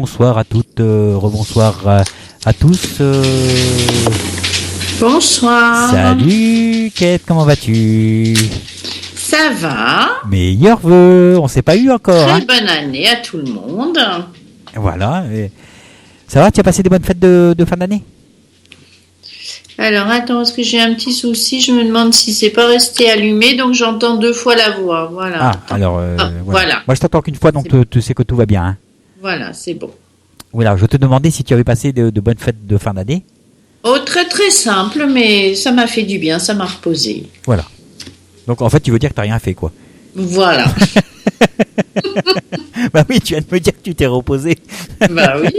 rebonsoir à toutes, rebonsoir à tous. Bonsoir. Salut Kate, comment vas-tu? Ça va. Meilleurs vœux, on s'est pas eu encore. Très bonne année à tout le monde. Voilà. Ça va, tu as passé des bonnes fêtes de fin d'année? Alors attends, parce que j'ai un petit souci, je me demande si c'est pas resté allumé, donc j'entends 2 fois la voix. Voilà. Alors voilà. Moi je t'entends qu'une fois, donc tu sais que tout va bien. Hein. Voilà, c'est bon. Voilà, je te demandais si tu avais passé de bonnes fêtes de fin d'année. Oh, très très simple, mais ça m'a fait du bien, ça m'a reposé. Voilà. Donc en fait, tu veux dire que tu n'as rien fait, quoi. Voilà. Bah oui, tu viens de me dire que tu t'es reposé. Bah oui.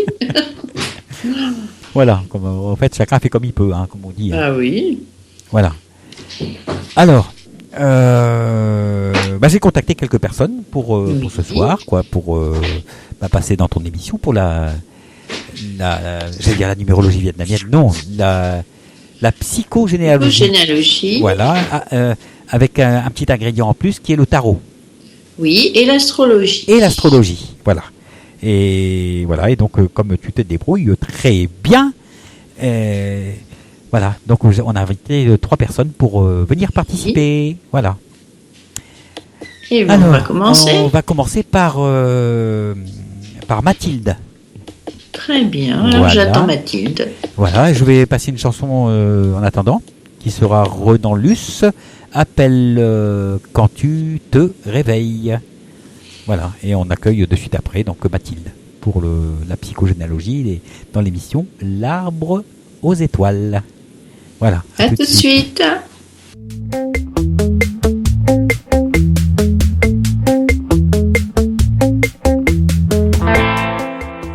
Voilà, en fait, chacun fait comme il peut, hein, comme on dit. Ah oui. Voilà. Alors, j'ai contacté quelques personnes pour ce soir, quoi, pour passer dans ton émission pour j'allais dire la numérologie vietnamienne, non, la psychogénéalogie. Voilà, avec un petit ingrédient en plus qui est le tarot. Oui, et l'astrologie. Voilà. Et voilà, et donc comme tu te débrouilles très bien, voilà, donc on a invité 3 personnes pour venir participer. Oui. Voilà. Et bon, on va commencer. On va commencer par Mathilde. Très bien, alors voilà. J'attends Mathilde. Voilà, je vais passer une chanson en attendant, qui sera Renanlus, appelle quand tu te réveilles. Voilà, et on accueille de suite après donc Mathilde pour la psychogénéalogie dans l'émission L'arbre aux étoiles. Voilà. À tout de suite.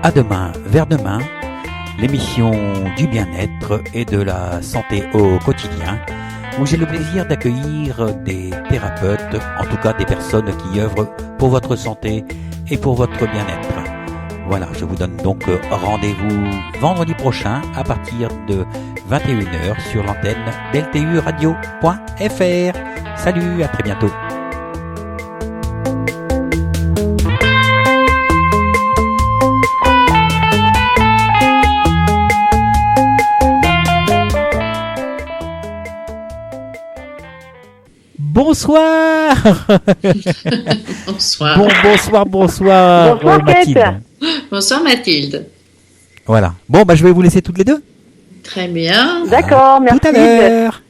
À demain, vers demain, l'émission du bien-être et de la santé au quotidien, où j'ai le plaisir d'accueillir des thérapeutes, en tout cas des personnes qui œuvrent pour votre santé et pour votre bien-être. Voilà, je vous donne donc rendez-vous vendredi prochain à partir de 21h sur l'antenne d'lturadio.fr. Salut, à très bientôt. Bonsoir. Bonsoir. Bonsoir Mathilde. Bonsoir Mathilde. Voilà. Bon, je vais vous laisser toutes les deux. Très bien. D'accord, merci. Tout à l'heure.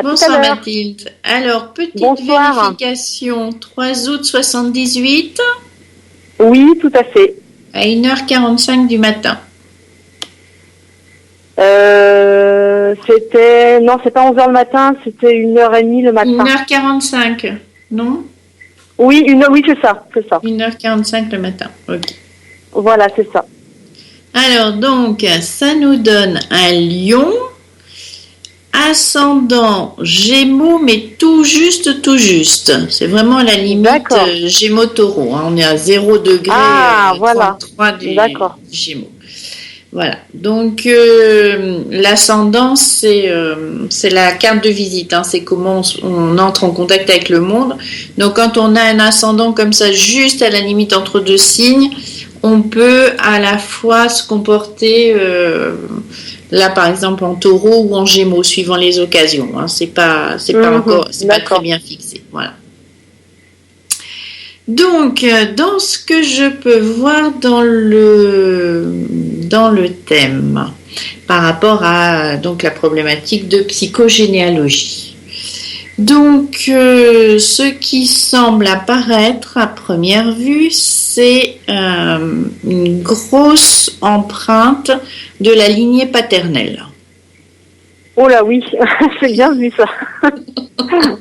Bonsoir Mathilde. Alors, petite vérification. 3 août 78. Oui, tout à fait. À 1h45 du matin. C'est pas 11h le matin, c'était 1h30 le matin. 1h45, non? Oui, c'est ça. 1h45 le matin, ok. Voilà, c'est ça. Alors, donc, ça nous donne un lion, ascendant Gémeaux, mais tout juste. C'est vraiment la limite Gémeaux-Taureau. Hein. On est à 0 degré, voilà. 33 du Gémeaux. Voilà, donc l'ascendant, c'est la carte de visite, hein. C'est comment on entre en contact avec le monde. Donc quand on a un ascendant comme ça, juste à la limite entre 2 signes, on peut à la fois se comporter, là par exemple en taureau ou en gémeaux, suivant les occasions. Hein. C'est pas très bien fixé, voilà. Donc, dans ce que je peux voir dans le thème, par rapport à donc la problématique de psychogénéalogie. Donc, ce qui semble apparaître à première vue, c'est une grosse empreinte de la lignée paternelle. Oh là oui, c'est bien vu ça.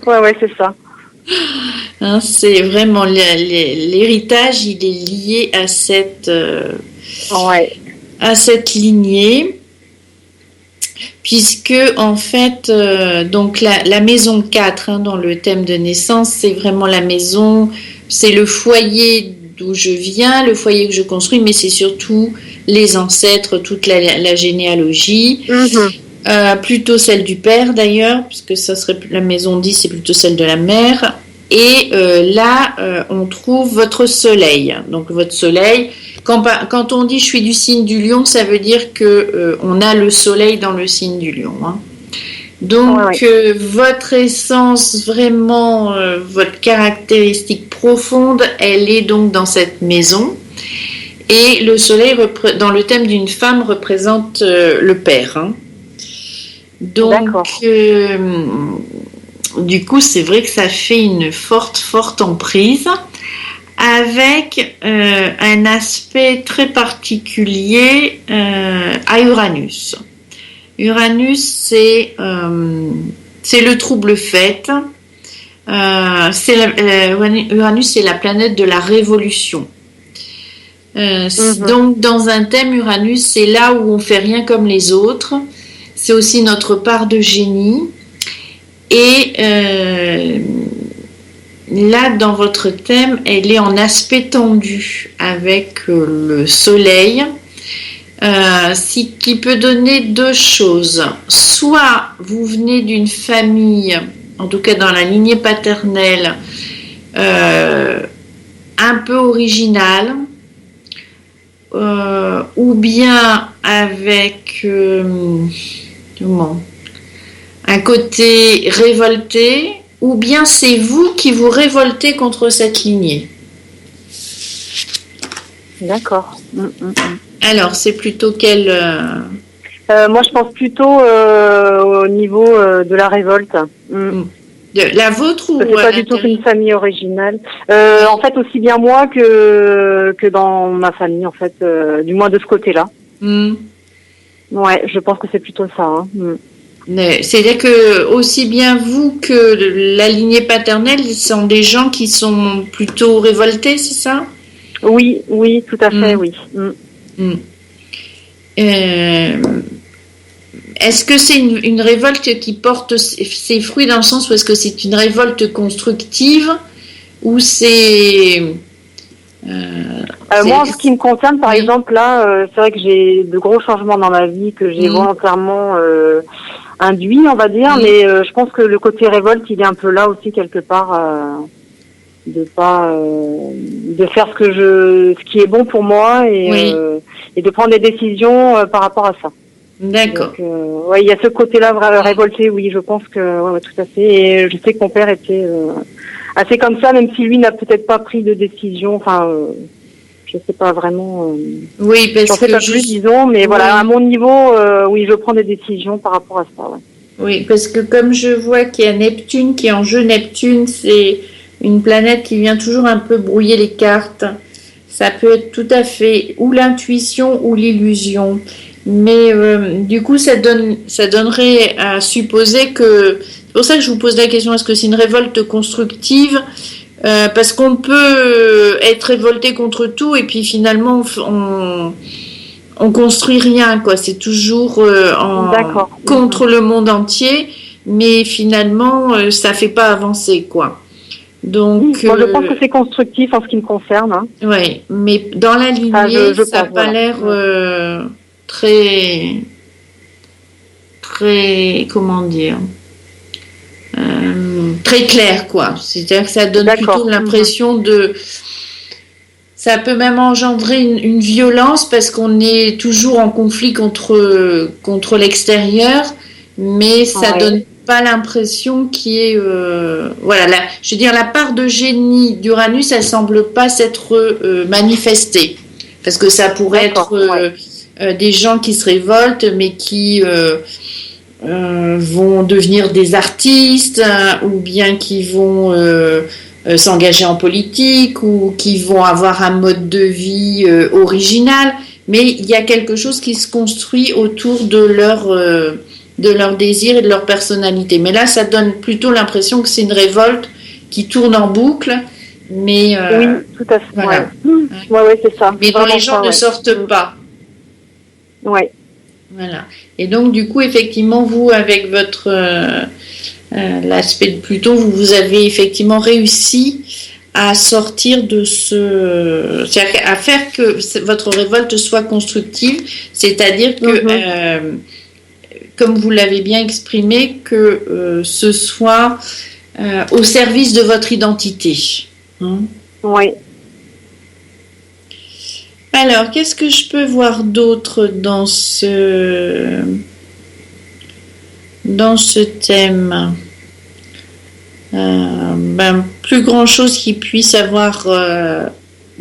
Ouais, c'est ça. Hein, c'est vraiment l'héritage, il est lié à cette lignée, puisque en fait donc la maison 4 hein, dans le thème de naissance, c'est vraiment la maison, c'est le foyer d'où je viens, le foyer que je construis, mais c'est surtout les ancêtres, toute la généalogie. Plutôt celle du père d'ailleurs, puisque ça serait la maison 10, c'est plutôt celle de la mère. Et là, on trouve votre soleil. Donc votre soleil, quand on dit je suis du signe du lion, ça veut dire que on a le soleil dans le signe du lion. Hein. Donc votre essence, vraiment, votre caractéristique profonde, elle est donc dans cette maison. Et le soleil, dans le thème d'une femme, représente le père. Hein. Donc, du coup, c'est vrai que ça fait une forte emprise avec un aspect très particulier à Uranus. Uranus, c'est le trouble fait. Uranus, c'est la planète de la révolution. Donc, dans un thème, Uranus, c'est là où on fait rien comme les autres. C'est aussi notre part de génie. Et là, dans votre thème, elle est en aspect tendu avec le soleil, qui peut donner deux choses. Soit vous venez d'une famille, en tout cas dans la lignée paternelle, un peu originale, ou bien avec un côté révolté, ou bien c'est vous qui vous révoltez contre cette lignée. D'accord. Alors, c'est plutôt quel... Moi, je pense plutôt au niveau de la révolte. La vôtre ou... C'est pas du tout une famille originale. En fait, aussi bien moi que dans ma famille, en fait, du moins de ce côté-là. Ouais, je pense que c'est plutôt ça. Hein. C'est-à-dire que aussi bien vous que la lignée paternelle, ils sont des gens qui sont plutôt révoltés, c'est ça? Oui, tout à fait, oui. Est-ce que c'est une révolte qui porte ses fruits dans le sens où est-ce que c'est une révolte constructive ou c'est... moi, en ce qui me concerne, par exemple, là, c'est vrai que j'ai de gros changements dans ma vie que j'ai volontairement induit, on va dire, mais je pense que le côté révolte, il est un peu là aussi quelque part, de faire ce qui est bon pour moi et de prendre des décisions par rapport à ça. D'accord. Donc, il y a ce côté-là révolté, oui, je pense que tout à fait. Et je sais que mon père était assez comme ça, même si lui n'a peut-être pas pris de décision. Enfin, je sais pas vraiment. Oui, parce j'en sais que pas plus, disons, mais voilà, à mon niveau, oui, je prends des décisions par rapport à ça. Ouais. Oui, parce que comme je vois qu'il y a Neptune qui est en jeu, Neptune, c'est une planète qui vient toujours un peu brouiller les cartes. Ça peut être tout à fait ou l'intuition ou l'illusion. Mais du coup, ça donnerait à supposer que... C'est pour ça que je vous pose la question, est-ce que c'est une révolte constructive? Parce qu'on peut être révolté contre tout et puis finalement, on construit rien, quoi. C'est toujours contre le monde entier, mais finalement, ça fait pas avancer, quoi. Donc, moi, je pense que c'est constructif en ce qui me concerne. Hein. Oui, mais dans la lignée, ça n'a pas l'air... très, comment dire, très clair, quoi. C'est-à-dire que ça donne plutôt l'impression de... Ça peut même engendrer une violence parce qu'on est toujours en conflit contre l'extérieur, mais ça donne pas l'impression qu'il y ait... je veux dire, la part de génie d'Uranus, elle semble pas s'être manifestée. Parce que ça pourrait être... des gens qui se révoltent mais qui vont devenir des artistes ou bien qui vont s'engager en politique ou qui vont avoir un mode de vie original, mais il y a quelque chose qui se construit autour de leur désir et de leur personnalité. Mais là, ça donne plutôt l'impression que c'est une révolte qui tourne en boucle. Mais oui, tout à fait. Voilà. Ouais, c'est ça. Mais dont les gens ne sortent pas. Ouais. Voilà. Et donc, du coup, effectivement, vous, avec votre l'aspect de Pluton, vous avez effectivement réussi à sortir de c'est-à-dire à faire que votre révolte soit constructive, c'est-à-dire que, comme vous l'avez bien exprimé, que ce soit au service de votre identité. Oui. Alors, qu'est-ce que je peux voir d'autre dans ce thème? Plus grand chose qui puisse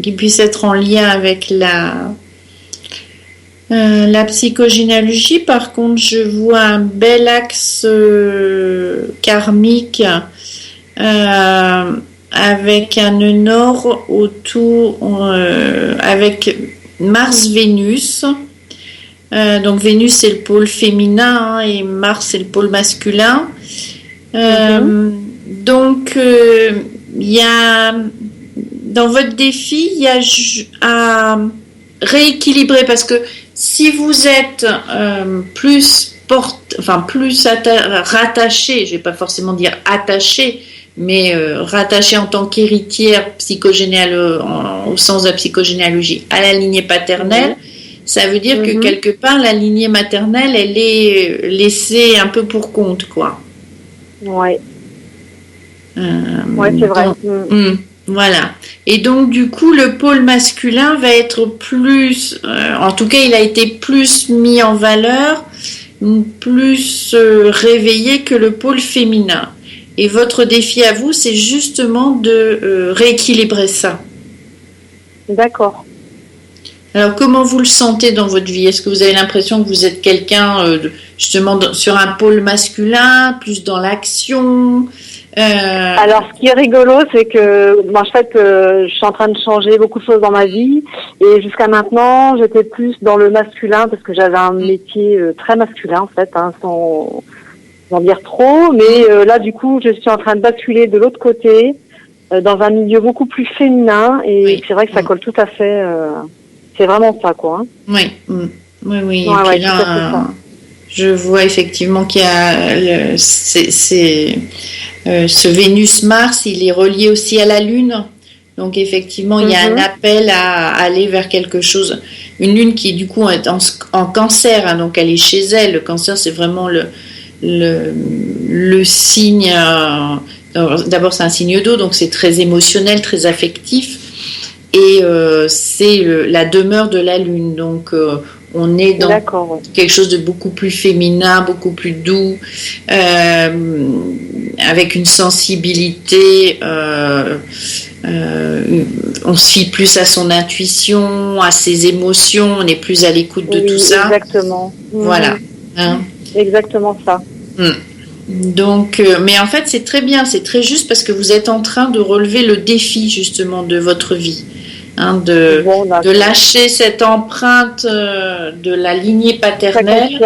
qui puisse être en lien avec la psychogénéalogie. Par contre, je vois un bel axe karmique avec un nœud nord autour avec Mars-Vénus. Donc Vénus c'est le pôle féminin et Mars c'est le pôle masculin. Donc il y a dans votre défi il y a à rééquilibrer, parce que si vous êtes plus rattaché, je vais pas forcément dire attaché, mais rattaché en tant qu'héritière au sens de la psychogénéalogie à la lignée paternelle, ça veut dire que quelque part la lignée maternelle elle est laissée un peu pour compte, quoi. Ouais, c'est vrai. Voilà. Et donc du coup le pôle masculin va être plus, en tout cas il a été plus mis en valeur, plus réveillé que le pôle féminin. Et votre défi à vous, c'est justement de rééquilibrer ça. D'accord. Alors, comment vous le sentez dans votre vie? Est-ce que vous avez l'impression que vous êtes quelqu'un, justement, sur un pôle masculin, plus dans l'action Alors, ce qui est rigolo, c'est que, en fait, je suis en train de changer beaucoup de choses dans ma vie. Et jusqu'à maintenant, j'étais plus dans le masculin, parce que j'avais un métier très masculin, en fait, sans en dire trop, mais là du coup je suis en train de basculer de l'autre côté dans un milieu beaucoup plus féminin, et c'est vrai que ça colle tout à fait, c'est vraiment ça, quoi. Oui. Et puis là, je vois effectivement qu'il y a ce Vénus-Mars, il est relié aussi à la Lune, donc effectivement il y a un appel à aller vers quelque chose, une Lune qui du coup est en Cancer, hein, donc elle est chez elle. Le Cancer c'est vraiment le signe, d'abord c'est un signe d'eau, donc c'est très émotionnel, très affectif, et c'est la demeure de la Lune, donc on est dans quelque chose de beaucoup plus féminin, beaucoup plus doux, avec une sensibilité, on se fie plus à son intuition, à ses émotions, on est plus à l'écoute de tout ça. Exactement. Voilà. Exactement ça. Donc, mais en fait, c'est très bien, c'est très juste, parce que vous êtes en train de relever le défi justement de votre vie, de lâcher cette empreinte de la lignée paternelle,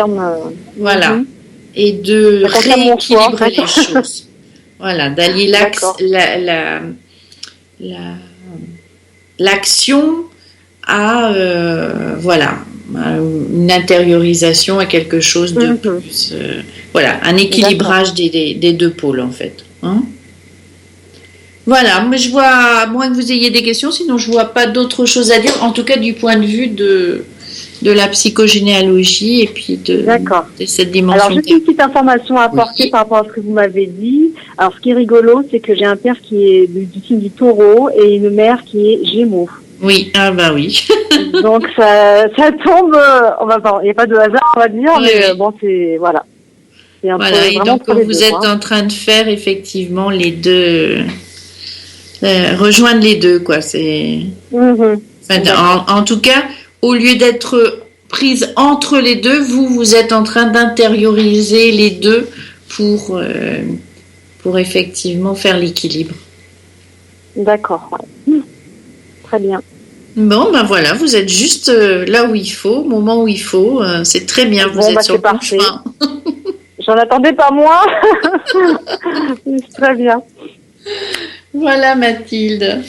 voilà, et de rééquilibrer les choses. Voilà, d'allier l'action à une intériorisation, à quelque chose de plus, un équilibrage des deux pôles, en fait. Voilà, mais je vois, à moins que vous ayez des questions, sinon je vois pas d'autre chose à dire, en tout cas du point de vue de la psychogénéalogie et puis de cette dimension. Alors, juste une petite information à apporter par rapport à ce que vous m'avez dit. Alors, ce qui est rigolo, c'est que j'ai un père qui est du signe du Taureau et une mère qui est Gémeaux. Oui, oui. Donc ça tombe, il n'y a pas de hasard, on va dire, mais bon, c'est voilà. C'est un peu, et donc vous êtes en train de faire effectivement les deux, rejoindre les deux, quoi. C'est en tout cas, au lieu d'être prise entre les deux, vous êtes en train d'intérioriser les deux pour effectivement faire l'équilibre. D'accord. Très bien. Bon, voilà, vous êtes juste là où il faut, au moment où il faut. C'est très bien, vous êtes sur le bon chemin. J'en attendais pas moins. C'est très bien. Voilà, Mathilde.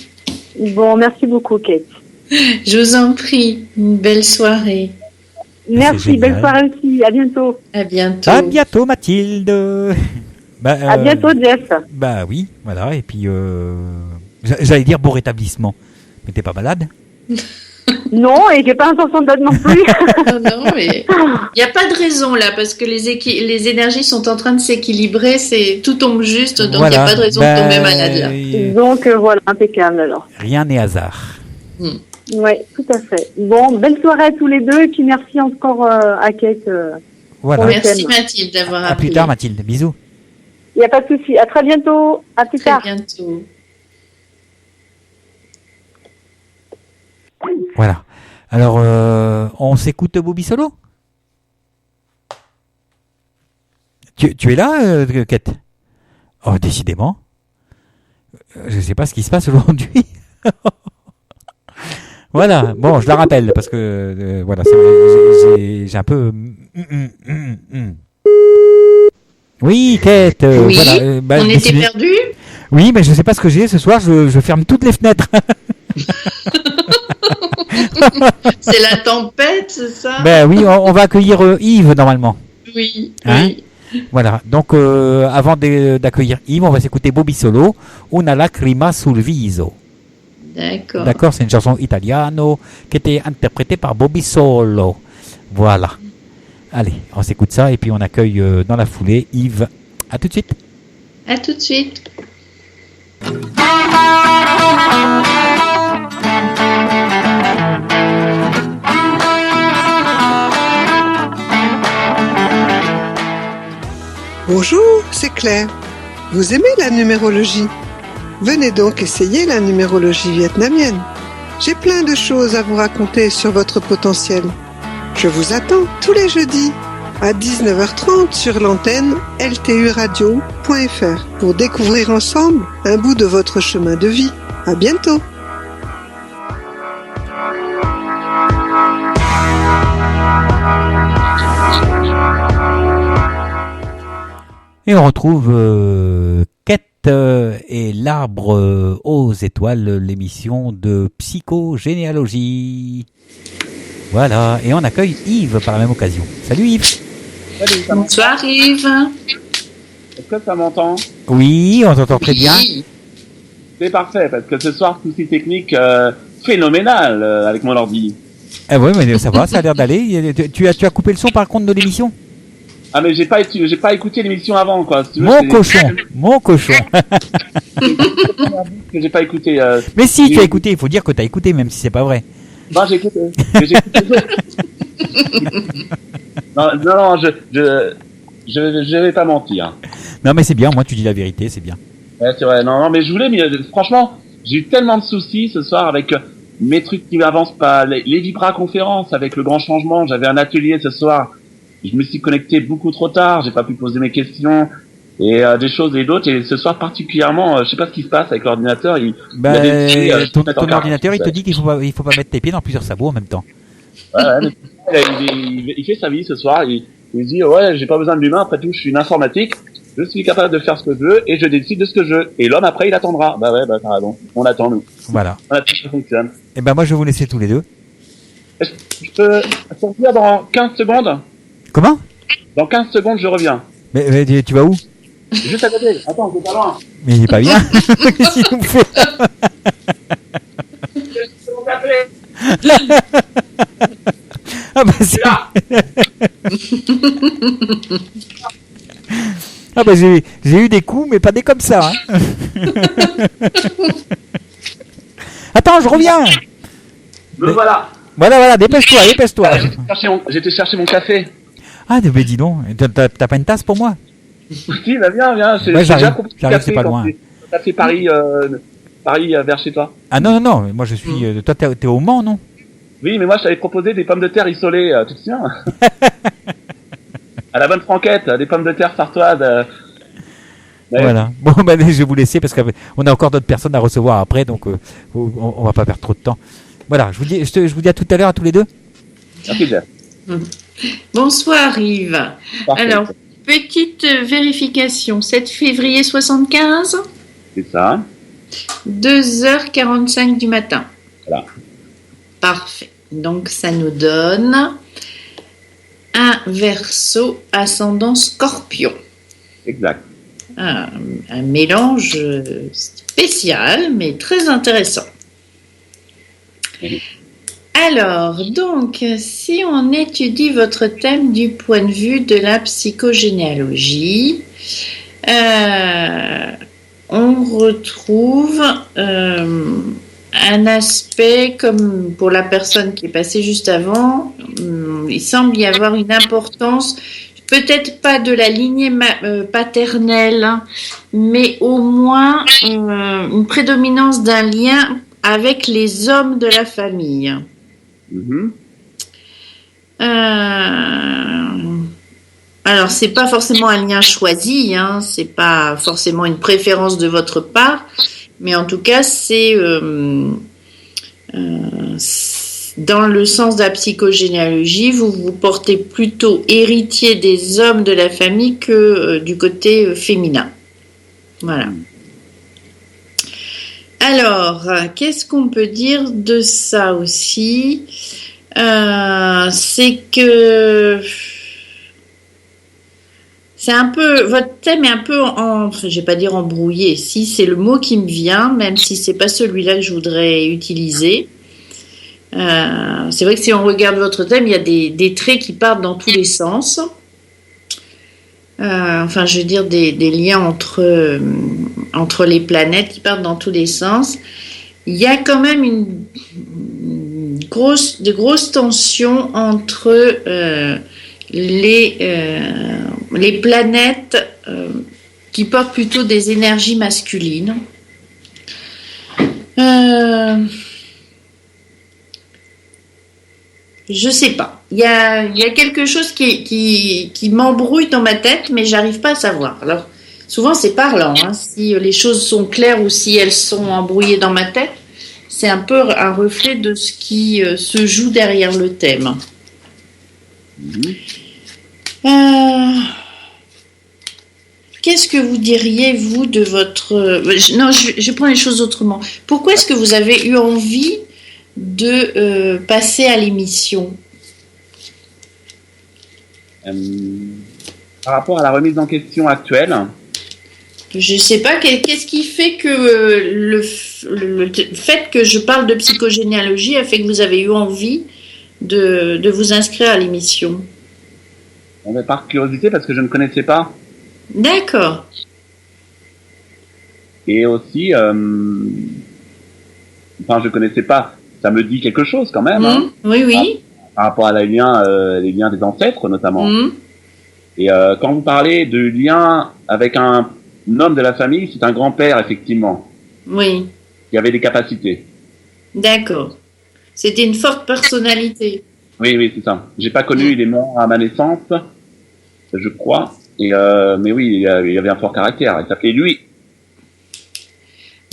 Bon, merci beaucoup, Kate. Je vous en prie. Une belle soirée. Merci, belle soirée aussi. À bientôt. À bientôt. À bientôt, Mathilde. À bientôt, Jeff. Oui, voilà. Et puis, j'allais dire bon rétablissement. Mais t'es pas malade? Non, et j'ai pas l'intention d'être non plus. Non, mais il n'y a pas de raison là, parce que les énergies sont en train de s'équilibrer, tout tombe juste, donc il n'y a pas de raison de tomber malade là. Donc voilà, impeccable alors. Rien n'est hasard. Oui, tout à fait. Bon, belle soirée à tous les deux, et puis merci encore à Kate. Voilà. Merci Mathilde d'avoir appelé. À plus tard, Mathilde. Bisous. Il n'y a pas de souci. À très bientôt. À plus tard. Très bientôt. Voilà. Alors, on s'écoute Bobby Solo? Tu es là, Kate? Oh, décidément. Je ne sais pas ce qui se passe aujourd'hui. Voilà. Bon, je la rappelle parce que voilà, c'est vrai, j'ai un peu. Oui, Kate. Oui. Voilà, on était perdus. Oui, mais je ne sais pas ce que j'ai ce soir. Je ferme toutes les fenêtres. C'est la tempête, c'est ça? Ben oui, on va accueillir Yves normalement. Oui. Hein? Oui. Voilà. Donc avant d'accueillir Yves, on va s'écouter Bobby Solo, Una lacrima sul viso. D'accord. D'accord, c'est une chanson italiano qui était interprétée par Bobby Solo. Voilà. Allez, on s'écoute ça et puis on accueille dans la foulée Yves. À tout de suite. À tout de suite. Bonjour, c'est Claire. Vous aimez la numérologie? Venez donc essayer la numérologie vietnamienne. J'ai plein de choses à vous raconter sur votre potentiel. Je vous attends tous les jeudis à 19h30 sur l'antenne lturadio.fr pour découvrir ensemble un bout de votre chemin de vie. À bientôt. Et on retrouve Kate et l'arbre aux étoiles, l'émission de psychogénéalogie. Voilà, et on accueille Yves par la même occasion. Salut Yves. Salut, Bonsoir Yves. Est-ce que ça m'entend? Oui, on t'entend très bien. C'est parfait, parce que ce soir, souci technique phénoménal avec mon ordi. Ah ouais, mais ça va, ça a l'air d'aller. Tu as coupé le son par contre de l'émission? Ah mais j'ai pas écouté l'émission avant, quoi. Si tu veux, Mon cochon. que j'ai pas écouté. Mais si, tu as écouté, il faut dire que tu as écouté, même si c'est pas vrai. Non, j'ai écouté. non, je vais pas mentir. Non, mais c'est bien, moi tu dis la vérité, c'est bien. Ouais, c'est vrai. Non, mais je voulais, mais franchement, j'ai eu tellement de soucis ce soir avec mes trucs qui n'avancent pas, les Vibra conférences avec le grand changement. J'avais un atelier ce soir. Je me suis connecté beaucoup trop tard, j'ai pas pu poser mes questions et des choses et d'autres. Et ce soir particulièrement, je sais pas ce qui se passe avec l'ordinateur. Ton ordinateur, il te dit qu'il faut pas mettre tes pieds dans plusieurs sabots en même temps. Ouais, mais il fait sa vie ce soir. Il dit ouais, j'ai pas besoin de l'humain. Après tout, je suis une informatique. Je suis capable de faire ce que je veux et je décide de ce que je veux. Et l'homme après, il attendra. Bah ouais, t'as raison. On attend nous. Voilà. On attend que ça fonctionne. Et ben moi, je vais vous laisser tous les deux. Je peux sortir dans 15 secondes. Comment? Dans 15 secondes, je reviens. Mais tu vas où? Juste à côté. Attends, c'est pas loin. Mais il est pas bien. Qu'est-ce qu'il nous fait? Ah bah c'est là. Ah bah j'ai eu des coups, mais pas des comme ça. Hein. Attends, je reviens. Me voilà. Voilà, dépêche-toi. J'étais chercher mon café. Ah, mais dis donc, t'as pas une tasse pour moi? Si, bah viens. Ouais, j'arrive, c'est pas loin. T'as fait Paris vers chez toi. Ah non, moi je suis... toi, t'es au Mans, non? Oui, mais moi je t'avais proposé des pommes de terre isolées, tu te souviens? À la bonne franquette, des pommes de terre sartoises. Ouais. Voilà. Bon, bah, je vais vous laisser parce qu'on a encore d'autres personnes à recevoir après, donc on va pas perdre trop de temps. Voilà, je vous dis à tout à l'heure à tous les deux. Merci, Jeff. Bonsoir Yves. Parfait. Alors, petite vérification. 7 février 75, C'est ça. 2h45 du matin. Voilà. Parfait. Donc ça nous donne un Verseau ascendant Scorpion. Exact. Un mélange spécial, mais très intéressant. Alors, donc, si on étudie votre thème du point de vue de la psychogénéalogie, on retrouve un aspect, comme pour la personne qui est passée juste avant, il semble y avoir une importance, peut-être pas de la lignée paternelle, hein, mais au moins une prédominance d'un lien avec les hommes de la famille. Alors, c'est pas forcément un lien choisi, hein, c'est pas forcément une préférence de votre part, mais en tout cas, c'est dans le sens de la psychogénéalogie, vous vous portez plutôt héritier des hommes de la famille que du côté féminin. Voilà. Alors, qu'est-ce qu'on peut dire de ça aussi? C'est que c'est un peu, votre thème est un peu je vais pas dire embrouillé, si c'est le mot qui me vient, même si c'est pas celui-là que je voudrais utiliser. C'est vrai que si on regarde votre thème, il y a des traits qui partent dans tous les sens. Enfin, je veux dire des liens entre les planètes qui partent dans tous les sens. Il y a quand même de grosses tensions entre les planètes qui portent plutôt des énergies masculines. Je sais pas. Il y a quelque chose qui m'embrouille dans ma tête, mais j'arrive pas à savoir. Alors, souvent c'est parlant, hein, si les choses sont claires ou si elles sont embrouillées dans ma tête, c'est un peu un reflet de ce qui se joue derrière le thème. Qu'est-ce que vous diriez, vous, de votre... Non, je prends les choses autrement. Pourquoi est-ce que vous avez eu envie de passer à l'émission? Par rapport à la remise en question actuelle, je sais pas, qu'est-ce qui fait que le fait que je parle de psychogénéalogie a fait que vous avez eu envie de vous inscrire à l'émission? Par curiosité, parce que je ne connaissais pas. D'accord. Et aussi, je connaissais pas. Ça me dit quelque chose quand même. Hein, oui. Par rapport à les liens des ancêtres notamment. Et quand vous parlez de lien avec un homme de la famille, c'est un grand-père effectivement. Oui. Qui avait des capacités. D'accord. C'était une forte personnalité. Oui, c'est ça. J'ai pas connu, il est mort à ma naissance, je crois. Et mais oui, il avait un fort caractère. Il s'appelait Louis.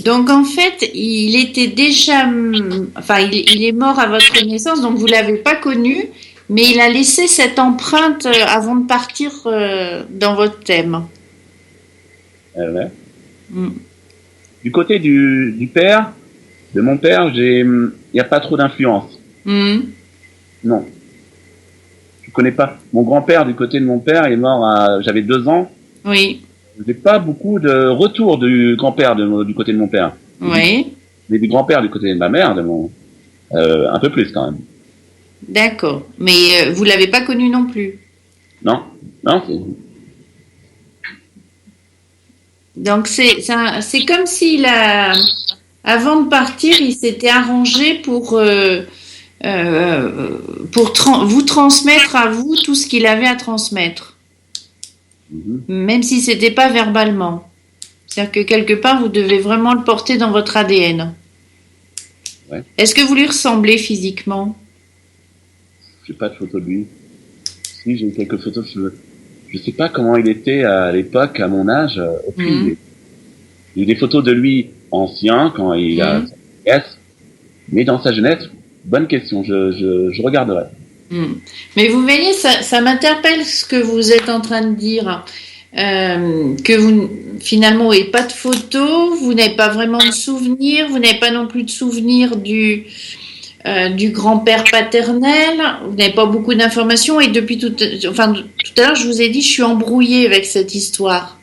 Donc en fait, il était déjà, il est mort à votre naissance, donc vous l'avez pas connu, mais il a laissé cette empreinte avant de partir dans votre thème. Ouais. Du côté du père, de mon père, il n'y a pas trop d'influence. Non. Je connais pas. Mon grand-père, du côté de mon père, est mort j'avais 2 ans. Oui. J'ai pas beaucoup de retour du grand-père du côté de mon père. Oui. Mais du grand-père du côté de ma mère, un peu plus quand même. D'accord. Mais vous l'avez pas connu non plus? Non. Donc c'est comme s'il avant de partir, il s'était arrangé pour vous transmettre à vous tout ce qu'il avait à transmettre. Même si c'était pas verbalement. C'est-à-dire que quelque part, vous devez vraiment le porter dans votre ADN. Ouais. Est-ce que vous lui ressemblez physiquement? J'ai pas de photo de lui. Si, j'ai quelques photos. Je sais pas comment il était à l'époque, à mon âge. Aucune idée. J'ai des photos de lui ancien, quand il a sa jeunesse. Mais dans sa jeunesse, bonne question. Je regarderai. Mais vous voyez, ça m'interpelle ce que vous êtes en train de dire, que vous finalement n'avez pas de photos, vous n'avez pas vraiment de souvenirs, vous n'avez pas non plus de souvenirs du grand-père paternel, vous n'avez pas beaucoup d'informations et depuis tout à l'heure je vous ai dit je suis embrouillée avec cette histoire.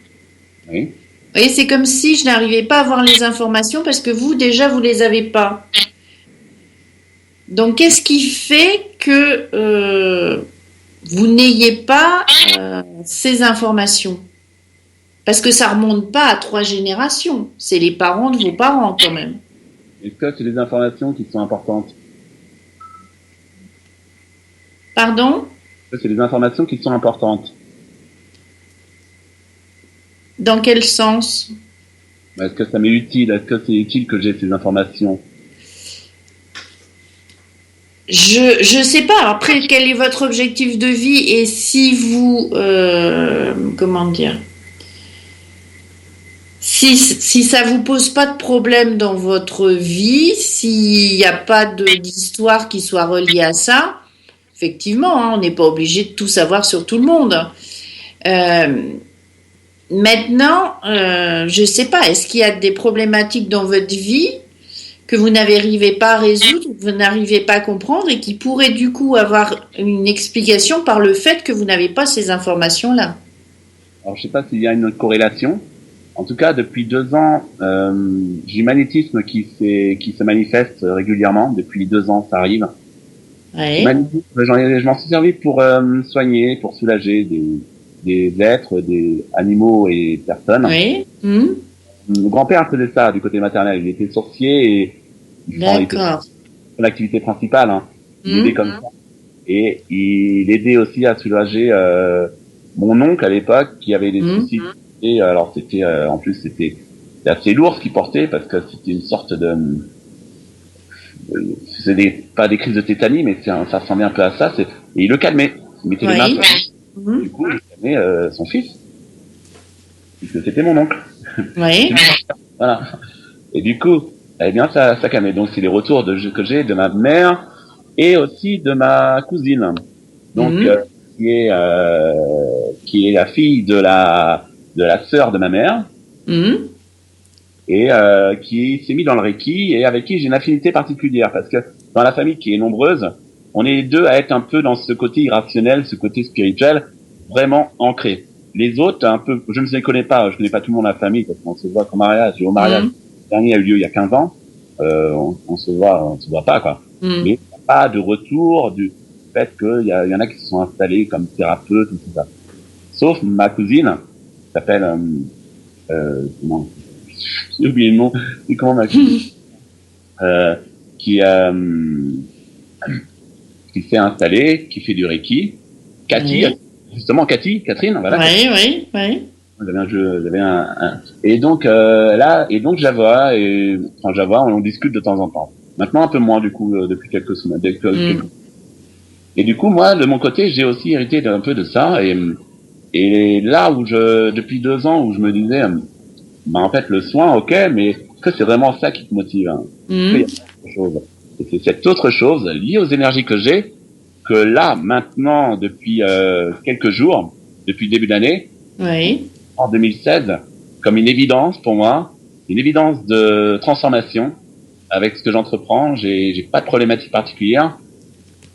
Oui. Vous voyez, c'est comme si je n'arrivais pas à avoir les informations parce que vous déjà vous les avez pas. Donc, qu'est-ce qui fait que vous n'ayez pas ces informations? Parce que ça remonte pas à 3 générations. C'est les parents de vos parents quand même. Est-ce que c'est des informations qui sont importantes? Pardon? Est-ce que c'est des informations qui sont importantes? Dans quel sens? Est-ce que ça m'est utile? Est-ce que c'est utile que j'ai ces informations? Je sais pas. Après, quel est votre objectif de vie et si vous comment dire? Si ça vous pose pas de problème dans votre vie, s'il n'y a pas d'histoire qui soit reliée à ça, effectivement, hein, on n'est pas obligé de tout savoir sur tout le monde. Maintenant, je sais pas, est-ce qu'il y a des problématiques dans votre vie que vous n'arrivez pas à résoudre, que vous n'arrivez pas à comprendre et qui pourraient du coup avoir une explication par le fait que vous n'avez pas ces informations-là? Alors, je sais pas s'il y a une corrélation. En tout cas, depuis 2 ans, j'ai un magnétisme qui se manifeste régulièrement. Depuis 2 ans, ça arrive. Ouais. Magnétisme, je m'en suis servi pour soigner, pour soulager des êtres, des animaux et personnes. Oui. Mon grand-père faisait ça du côté maternel. Il était sorcier et D'accord. son activité principale. Hein. Il aidait comme ça. Et il aidait aussi à soulager mon oncle à l'époque qui avait des soucis. Et alors c'était en plus c'était assez lourd ce qu'il portait parce que c'était une sorte de pas des crises de tétanie mais ça ressemblait un peu à ça. Et il le calmait. Il mettait les mains sur lui. Du coup il calmait son fils. Puisque c'était mon oncle. Oui. Voilà. Et du coup, eh bien ça calmait. Donc c'est les retours que j'ai de ma mère et aussi de ma cousine. Donc qui est la fille de la sœur de ma mère et qui s'est mis dans le Reiki et avec qui j'ai une affinité particulière parce que dans la famille qui est nombreuse, on est les deux à être un peu dans ce côté irrationnel, ce côté spirituel vraiment ancré. Les autres, un peu, je ne les connais pas, je connais pas tout le monde dans la famille parce qu'on se voit qu'au mariage. Et au mariage, le dernier a eu lieu il y a 15 ans, on se voit pas quoi. Mais il n'y a pas de retour du fait qu'il y en a qui se sont installés comme thérapeutes et tout ça. Sauf ma cousine, qui s'appelle comment j'ai oublié le nom, c'est comment ma cousine qui s'est installée, qui fait du Reiki, Cathy, justement Catherine, voilà. Oui. J'avais un et donc là et donc j'avoue et quand j'avoue on discute de temps en temps. Maintenant un peu moins du coup depuis quelques semaines. Et du coup moi de mon côté j'ai aussi hérité un peu de ça et là où depuis 2 ans où je me disais en fait le soin ok mais que c'est vraiment ça qui te motive hein. Il y a autre chose. Et c'est cette autre chose liée aux énergies que j'ai que là maintenant depuis quelques jours depuis le début d'année en 2016 comme une évidence pour moi, une évidence de transformation avec ce que j'entreprends. J'ai pas de problématique particulière.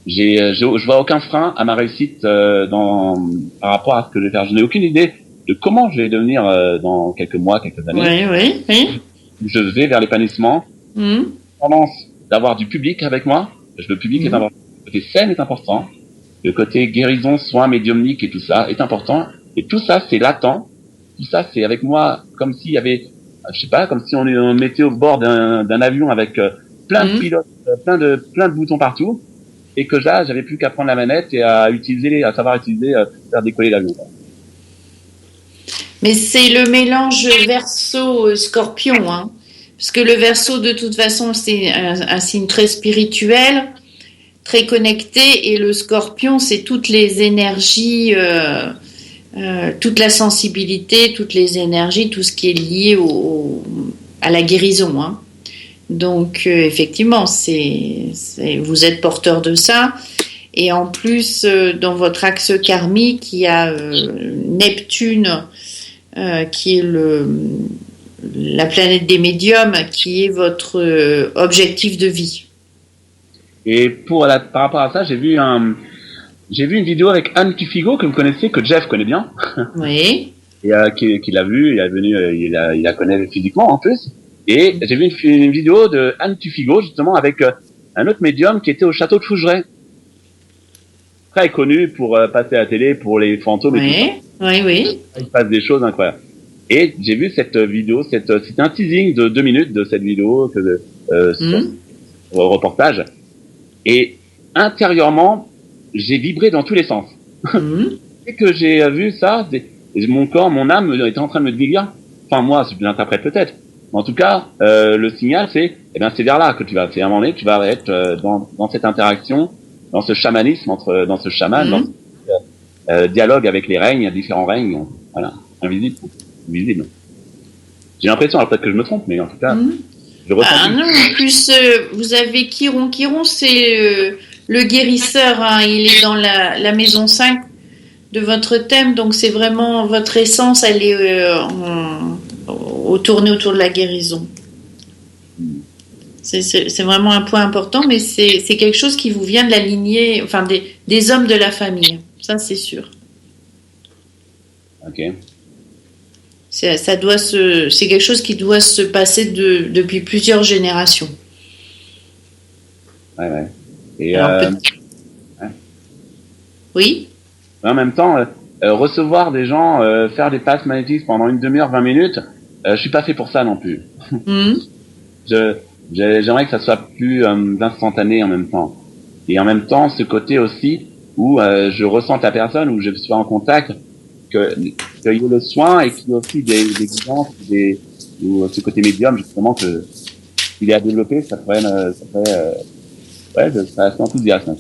Je vois aucun frein à ma réussite par rapport à ce que je vais faire. Je n'ai aucune idée de comment je vais devenir dans quelques mois, quelques années. Oui. Je vais vers l'épanouissement. Tendance d'avoir du public avec moi. Le public est important. Le côté scène est important. Le côté guérison, soins, médiumnique et tout ça est important. Et tout ça, c'est latent. Tout ça, c'est avec moi comme s'il y avait, je sais pas, comme si on mettait au bord d'un avion avec plein de pilotes, plein de boutons partout. Et que là, j'avais plus qu'à prendre la manette et à savoir utiliser, faire décoller l'avion. Mais c'est le mélange Verseau-Scorpion, hein. Parce que le Verseau, de toute façon, c'est un signe très spirituel, très connecté, et le Scorpion, c'est toutes les énergies, toute la sensibilité, toutes les énergies, tout ce qui est lié à la guérison, hein. Donc effectivement, vous êtes porteur de ça, et en plus dans votre axe karmique, il y a Neptune qui est la planète des médiums, qui est votre objectif de vie. Et par rapport à ça, j'ai vu une vidéo avec Anne Tufigo que vous connaissez, que Jeff connaît bien. Oui. Et qui l'a vu, il la connaît physiquement en plus. Et j'ai vu une vidéo de Anne Tufigo justement avec un autre médium qui était au château de Fougeray. Très connu pour passer à la télé, pour les fantômes et tout ça. Oui. Il se passe des choses incroyables. Et j'ai vu cette vidéo, c'était un teasing de 2 minutes de cette vidéo sur reportage. Et intérieurement, j'ai vibré dans tous les sens. Dès que j'ai vu ça, mon corps, mon âme était en train de me dire, enfin moi, je l'interprète peut-être, mais en tout cas, le signal c'est, c'est vers là que tu vas. C'est à un moment donné, tu vas être dans cette interaction, dans ce chamanisme dans ce chaman, dans ce dialogue avec les règnes, différents règnes, voilà, invisibles, visibles. J'ai l'impression, alors peut-être que je me trompe, mais en tout cas, je ressens. Ah non, en plus, vous avez Chiron. Chiron, c'est le guérisseur, hein, il est dans la maison 5 de votre thème, donc c'est vraiment votre essence, elle est tournée autour de la guérison. C'est vraiment un point important, mais c'est quelque chose qui vous vient de la lignée, enfin des hommes de la famille, ça c'est sûr. Ok. C'est quelque chose qui doit se passer depuis plusieurs générations. Ouais. Et oui. En même temps, recevoir des gens, faire des passes magnétiques pendant une demi-heure, 20 minutes, je suis pas fait pour ça non plus. J'aimerais que ça soit plus instantané en même temps. Et en même temps, ce côté aussi où je ressens la personne, où je suis en contact, qu'il y ait le soin et qu'il y ait aussi des guidances, ou ce côté médium justement qu'il est à développer, ça serait assez enthousiaste.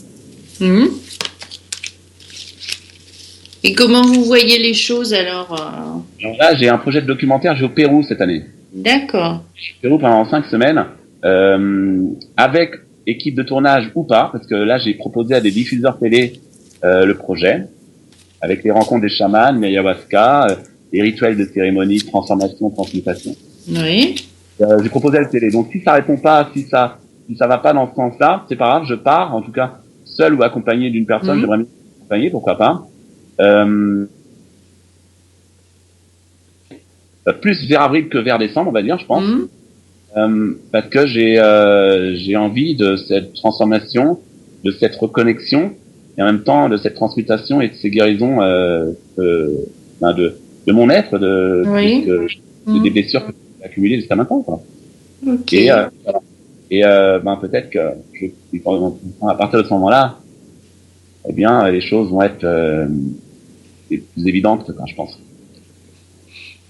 Et comment vous voyez les choses alors Alors là, j'ai un projet de documentaire, je vais au Pérou cette année. D'accord. Au Pérou pendant 5 semaines, avec équipe de tournage ou pas, parce que là, j'ai proposé à des diffuseurs télé le projet, avec les rencontres des chamans, l'ayahuasca, les rituels de cérémonie, transformation, transmutation. Oui. J'ai proposé à la télé. Donc si ça répond pas, si ça va pas dans ce sens-là, c'est pas grave, je pars, en tout cas, seul ou accompagné d'une personne, j'aimerais bien accompagner, pourquoi pas. Plus vers avril que vers décembre, on va dire, je pense. Parce que j'ai envie de cette transformation, de cette reconnexion, et en même temps de cette transmutation et de ces guérisons de mon être, des blessures que j'ai accumulées jusqu'à maintenant, quoi. Okay. Et peut-être que à partir de ce moment-là, eh bien les choses vont être plus évidentes, je pense.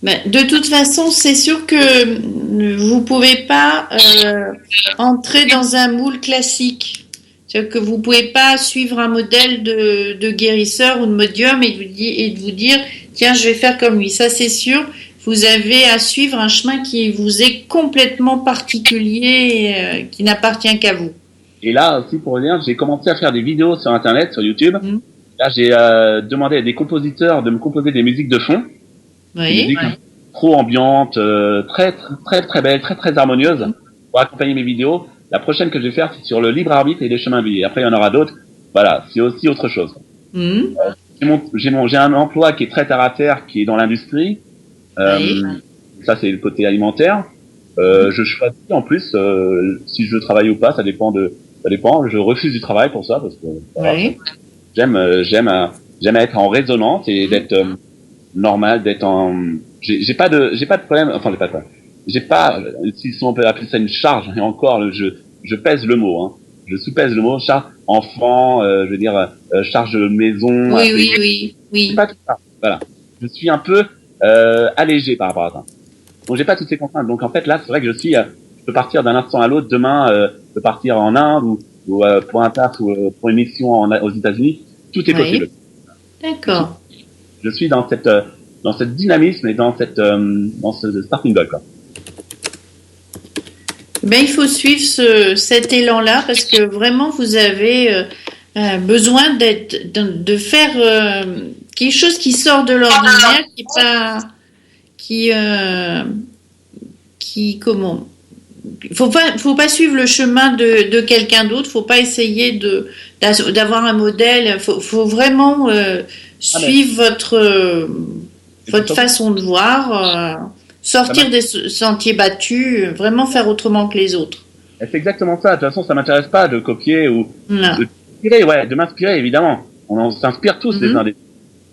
De toute façon, c'est sûr que vous pouvez pas entrer dans un moule classique. C'est-à-dire que vous pouvez pas suivre un modèle de guérisseur ou de médium et de vous dire tiens, je vais faire comme lui. Ça, c'est sûr. Vous avez à suivre un chemin qui vous est complètement particulier, qui n'appartient qu'à vous. Et là aussi, pour dire, j'ai commencé à faire des vidéos sur Internet, sur YouTube. Là, j'ai demandé à des compositeurs de me composer des musiques de fond. Oui. Des musiques trop ambiantes, très belles, très harmonieuses pour accompagner mes vidéos. La prochaine que je vais faire, c'est sur le libre arbitre et les chemins de vie. Après, il y en aura d'autres. Voilà, c'est aussi autre chose. J'ai un emploi qui est très terre à terre, qui est dans l'industrie. Ça, c'est le côté alimentaire. Je choisis en plus si je veux travailler ou pas. Ça dépend. Je refuse du travail pour ça parce que j'aime être en résonance et d'être normal, d'être en. J'ai pas de problème. Enfin, j'ai pas de problème. J'ai pas, si on peut appeler ça une charge, et encore, je pèse le mot, hein. Je sous-pèse le mot, charge enfant, je veux dire, charge de maison. Oui. Pas tout ça. Voilà. Je suis un peu, allégé par rapport à ça. Donc j'ai pas toutes ces contraintes. Donc en fait, là, c'est vrai que je peux partir d'un instant à l'autre. Demain, je peux partir en Inde ou pour un taf ou pour une mission aux États-Unis. Tout est possible. D'accord. Je suis dans cette dynamisme et dans ce starting block, quoi. Il faut suivre cet élan-là parce que vraiment vous avez besoin de faire quelque chose qui sort de l'ordinaire, comment. Faut pas suivre le chemin de quelqu'un d'autre. Faut pas essayer d'avoir un modèle. Faut vraiment suivre votre façon de voir. Sortir des sentiers battus, vraiment faire autrement que les autres. c'est exactement ça. De toute façon, ça m'intéresse pas de copier ou de m'inspirer, évidemment. On s'inspire tous les uns des autres.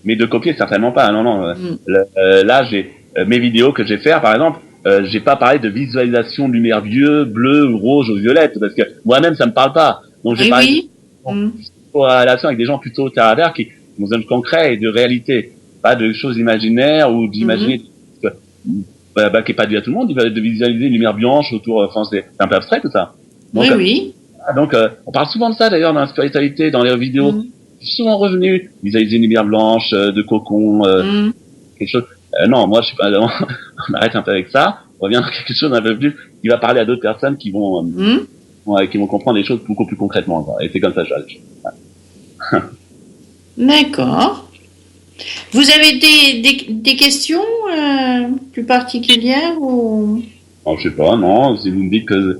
Mais de copier, certainement pas. Non. Là, j'ai mes vidéos que j'ai fait, par exemple, j'ai pas parlé de visualisation de lumière bleue ou rouge ou violette, parce que moi-même, ça me parle pas. Donc, j'ai parlé de relation avec des gens plutôt terre à terre qui ont besoin de concret et de réalité. Pas de choses imaginaires ou d'imaginer qui est pas dû à tout le monde, de visualiser une lumière blanche autour, enfin, c'est un peu abstrait tout ça. Donc, donc, on parle souvent de ça d'ailleurs dans la spiritualité, dans les vidéos. Souvent revenu, visualiser une lumière blanche, de cocon, quelque chose. Non, moi je suis pas. On arrête un peu avec ça. On revient à quelque chose d'un peu plus qui va parler à d'autres personnes qui vont comprendre les choses beaucoup plus concrètement. Quoi. Et c'est comme ça que je vois les choses. D'accord. Vous avez des questions plus particulières ou? Non, je sais pas. Non, si vous me dites que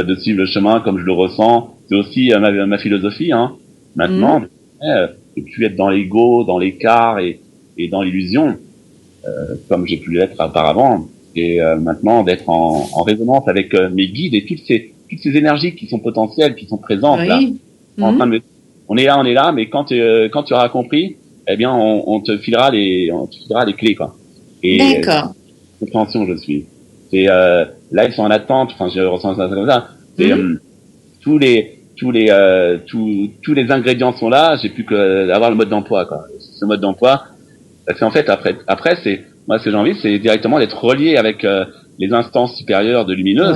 de suivre le chemin comme je le ressens, c'est aussi ma philosophie. Hein. Maintenant. De plus être dans l'ego, dans l'écart et dans l'illusion, comme j'ai pu l'être auparavant, et maintenant d'être en résonance avec mes guides et toutes ces énergies qui sont potentielles, qui sont présentes là. En train de on est là, mais quand tu auras compris, eh bien on te filera les clés quoi. Et d'accord. Compréhension je suis. C'est là ils sont en attente, enfin je ressens ça comme ça. C'est tous les ingrédients sont là, j'ai plus que avoir le mode d'emploi quoi. Ce mode d'emploi, parce qu'en fait après c'est moi ce que j'ai envie c'est directement d'être relié avec les instances supérieures de lumineuses,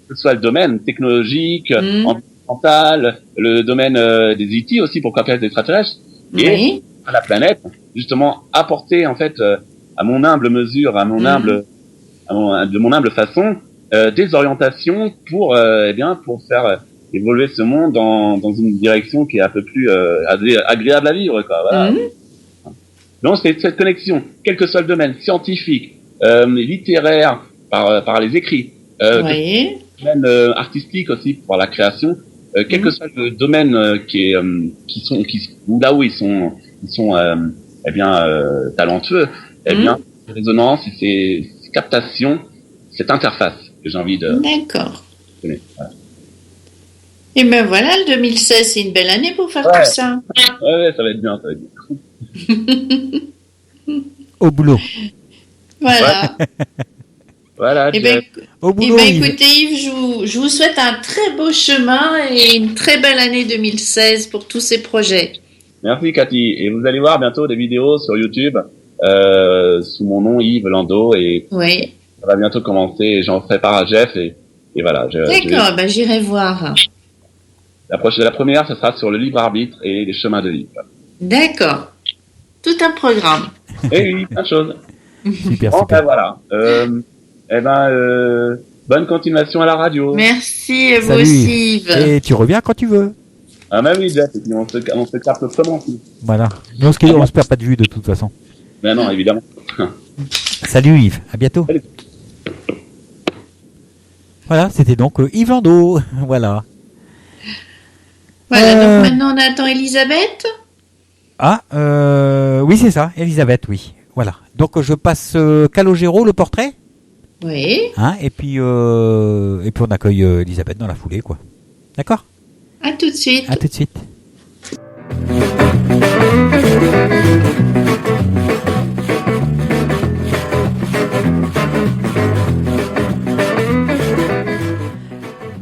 que ce soit le domaine technologique, environnemental, le domaine des IT aussi pourquoi pas des extraterrestres et à la planète, justement apporter en fait à mon humble mesure, de mon humble façon des orientations pour pour faire évoluer ce monde dans une direction qui est un peu plus agréable à vivre quoi. Voilà. Donc c'est cette connexion, quel que soit le domaine scientifique, littéraire par les écrits, domaine artistique aussi pour la création, quel que soit le domaine là où ils sont talentueux, bien résonance et ces captations, cette interface que j'ai envie de. D'accord. Voilà. Et ben voilà, le 2016, c'est une belle année pour faire tout ça. Ouais, ça va être bien. Au boulot. Voilà. Voilà. Au boulot. Écoutez Yves, je vous souhaite un très beau chemin et une très belle année 2016 pour tous ces projets. Merci Cathy. Et vous allez voir bientôt des vidéos sur YouTube sous mon nom Yves Landau et ça va bientôt commencer. J'en ferai part à Jeff et voilà. D'accord, ben j'irai voir. La première, ce sera sur le libre arbitre et les chemins de vie. D'accord. Tout un programme. Et oui, plein de choses. Super. Ben voilà. Bonne continuation à la radio. Merci, vous aussi, Yves. Et tu reviens quand tu veux. Ah bah oui, Jeff, et puis on se capte autrement aussi. Voilà. Mais on se perd pas de vue de toute façon. Ben non, évidemment. Salut Yves, à bientôt. Salut. Voilà, c'était donc Yves Landau. Voilà. Voilà, donc maintenant on attend Elisabeth. Oui, c'est ça, Elisabeth, oui. Voilà. Donc je passe Calogero, le portrait. Oui. Et puis on accueille Elisabeth dans la foulée, quoi. D'accord ? À tout de suite. À tout de suite.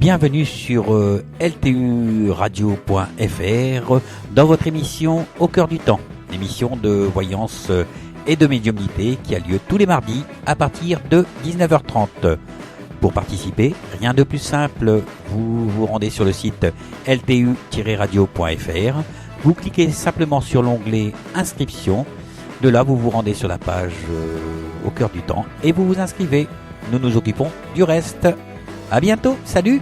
Bienvenue sur lturadio.fr dans votre émission Au cœur du temps, émission de voyance et de médiumnité qui a lieu tous les mardis à partir de 19h30. Pour participer, rien de plus simple, vous vous rendez sur le site ltu-radio.fr, vous cliquez simplement sur l'onglet Inscription, de là vous vous rendez sur la page Au cœur du temps et vous vous inscrivez. Nous nous occupons du reste. À bientôt, salut!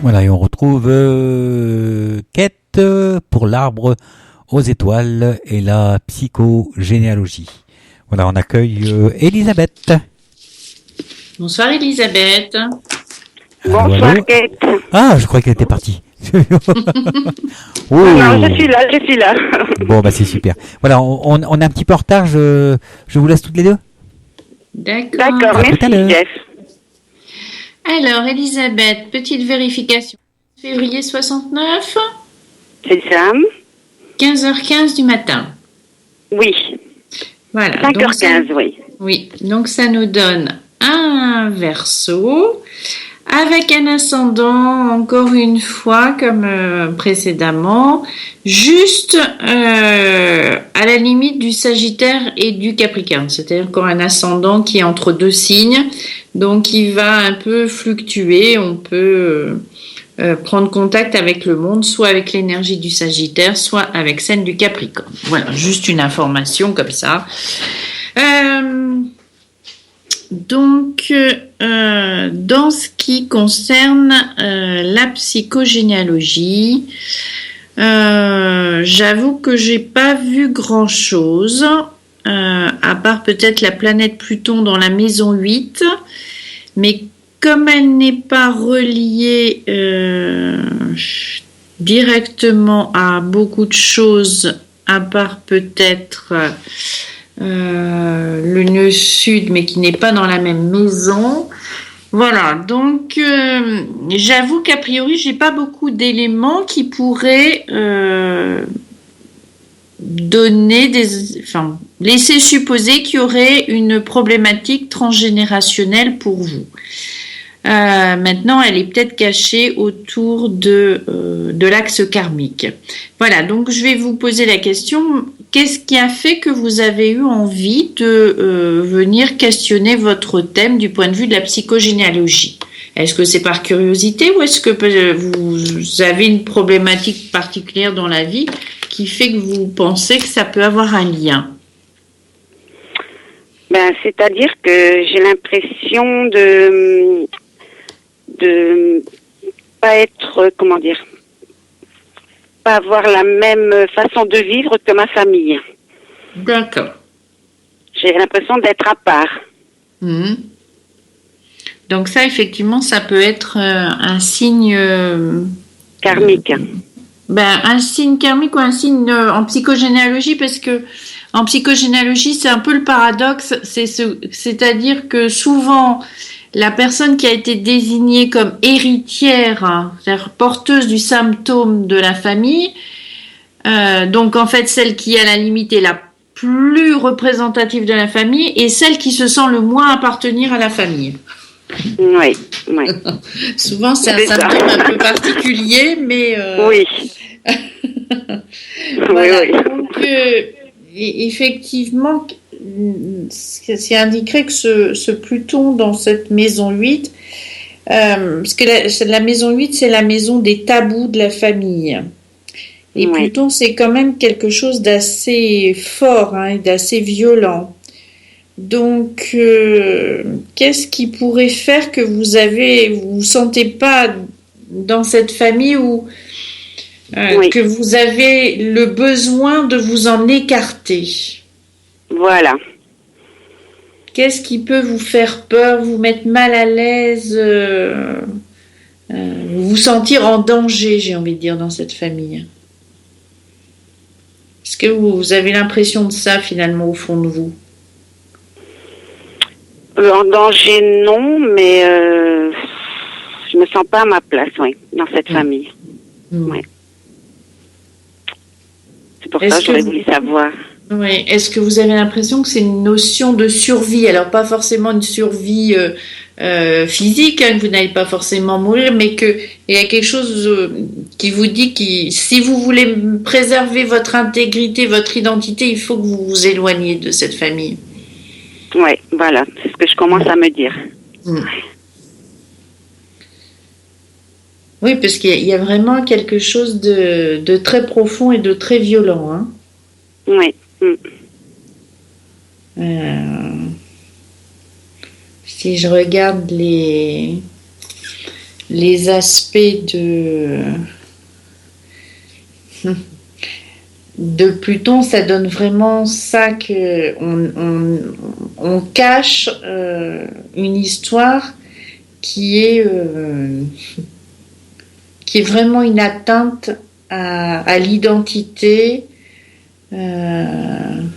Voilà, et on retrouve Quête pour l'arbre aux étoiles et la psychogénéalogie. Voilà, on accueille Elisabeth. Bonsoir Elisabeth. Bonsoir allô. Kate. Ah, je croyais qu'elle était partie. Oh. Non, je suis là. Bon, bah c'est super. Voilà, on est un petit peu en retard. Je vous laisse toutes les deux. D'accord, À tout à l'heure. merci Jeff. Alors, Elisabeth, petite vérification. Février 69, C'est ça? 15h15 du matin. Oui. Voilà. 5h15, oui. Oui, donc ça nous donne un Verseau avec un ascendant, encore une fois, comme précédemment, juste à la limite du Sagittaire et du Capricorne. C'est-à-dire encore un ascendant qui est entre deux signes, donc il va un peu fluctuer. On peut prendre contact avec le monde, soit avec l'énergie du Sagittaire, soit avec celle du Capricorne. Voilà, juste une information comme ça. Donc, dans ce qui concerne la psychogénéalogie, j'avoue que j'ai pas vu grand-chose, à part peut-être la planète Pluton dans la maison 8, mais comme elle n'est pas reliée directement à beaucoup de choses, à part peut-être le nœud sud, mais qui n'est pas dans la même maison. Voilà, donc j'avoue qu'a priori, j'ai pas beaucoup d'éléments qui pourraient laisser supposer qu'il y aurait une problématique transgénérationnelle pour vous. Maintenant, elle est peut-être cachée autour de l'axe karmique. Voilà, donc je vais vous poser la question, qu'est-ce qui a fait que vous avez eu envie de venir questionner votre thème du point de vue de la psychogénéalogie? Est-ce que c'est par curiosité ou est-ce que vous avez une problématique particulière dans la vie qui fait que vous pensez que ça peut avoir un lien? C'est-à-dire que j'ai l'impression de pas être, pas avoir la même façon de vivre que ma famille. D'accord. J'ai l'impression d'être à part. Mmh. Donc ça, effectivement, ça peut être un signe... karmique. Un signe karmique ou un signe en psychogénéalogie, parce que en psychogénéalogie, c'est un peu le paradoxe, c'est-à-dire que souvent, la personne qui a été désignée comme héritière, c'est-à-dire porteuse du symptôme de la famille, donc en fait celle qui à la limite est la plus représentative de la famille et celle qui se sent le moins appartenir à la famille. Oui. Souvent c'est un symptôme un peu particulier, mais... Oui. Voilà. Oui. Donc, effectivement, c'est indiqué que ce Pluton dans cette maison 8, parce que la maison 8, c'est la maison des tabous de la famille. Et Oui. Pluton, c'est quand même quelque chose d'assez fort, et d'assez violent. Donc, qu'est-ce qui pourrait faire que vous sentez pas dans cette famille où Oui. que vous avez le besoin de vous en écarter? Voilà. Qu'est-ce qui peut vous faire peur, vous mettre mal à l'aise, vous sentir en danger, j'ai envie de dire, dans cette famille? Est-ce que vous avez l'impression de ça, finalement, au fond de vous? En danger, non, mais je me sens pas à ma place, dans cette famille. Oui. C'est pour ça que j'aurais voulu savoir. Oui. Est-ce que vous avez l'impression que c'est une notion de survie? Alors, pas forcément une survie physique, que vous n'allez pas forcément mourir, mais qu'il y a quelque chose qui vous dit que si vous voulez préserver votre intégrité, votre identité, il faut que vous vous éloigniez de cette famille. Oui, voilà. C'est ce que je commence à me dire. Oui, parce qu'il y a vraiment quelque chose de très profond et de très violent. Hein. Oui. Si je regarde les aspects de Pluton, ça donne vraiment ça que on cache une histoire qui est qui est vraiment une atteinte à l'identité. Il